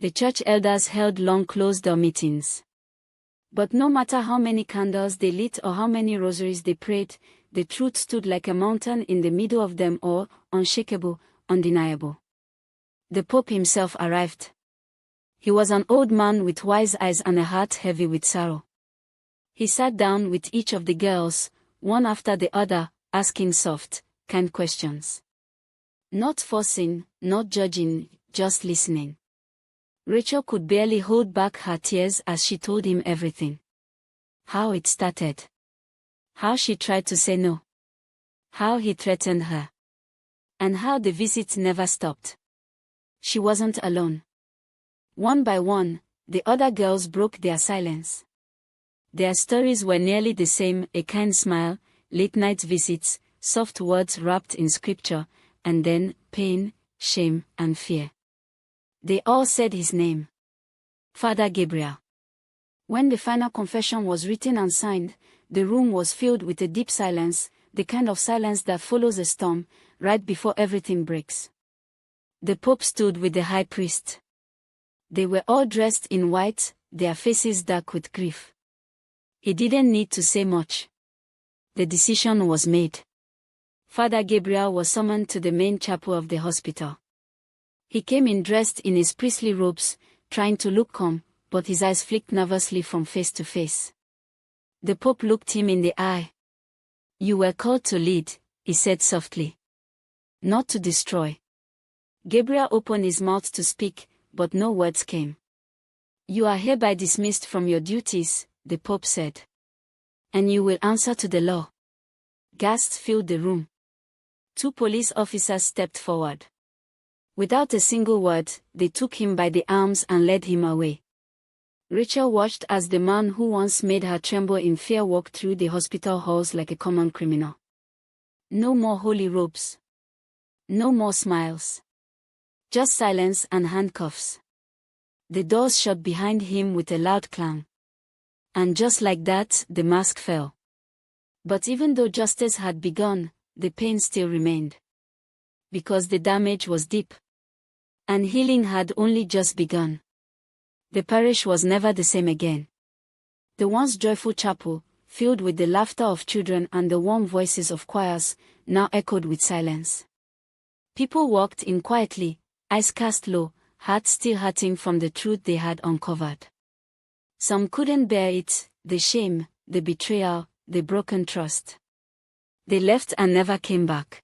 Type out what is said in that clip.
The church elders held long closed-door meetings. But no matter how many candles they lit or how many rosaries they prayed, the truth stood like a mountain in the middle of them all, unshakable, undeniable. The Pope himself arrived. He was an old man with wise eyes and a heart heavy with sorrow. He sat down with each of the girls, one after the other, asking soft, kind questions. Not forcing, not judging, just listening. Rachel could barely hold back her tears as she told him everything. How it started. How she tried to say no. How he threatened her. And how the visits never stopped. She wasn't alone. One by one, the other girls broke their silence. Their stories were nearly the same: a kind smile, late-night visits, soft words wrapped in scripture, and then pain, shame, and fear. They all said his name. Father Gabriel. When the final confession was written and signed, the room was filled with a deep silence, the kind of silence that follows a storm, right before everything breaks. The Pope stood with the high priest. They were all dressed in white, their faces dark with grief. He didn't need to say much. The decision was made. Father Gabriel was summoned to the main chapel of the hospital. He came in dressed in his priestly robes, trying to look calm, but his eyes flicked nervously from face to face. The Pope looked him in the eye. "You were called to lead," he said softly. "Not to destroy." Gabriel opened his mouth to speak, but no words came. "You are hereby dismissed from your duties," the Pope said. "And you will answer to the law." Gasps filled the room. 2 police officers stepped forward. Without a single word, they took him by the arms and led him away. Rachel watched as the man who once made her tremble in fear walked through the hospital halls like a common criminal. No more holy robes. No more smiles. Just silence and handcuffs. The doors shut behind him with a loud clang. And just like that, the mask fell. But even though justice had begun, the pain still remained. Because the damage was deep. And healing had only just begun. The parish was never the same again. The once joyful chapel, filled with the laughter of children and the warm voices of choirs, now echoed with silence. People walked in quietly, eyes cast low, hearts still hurting from the truth they had uncovered. Some couldn't bear it, the shame, the betrayal, the broken trust. They left and never came back.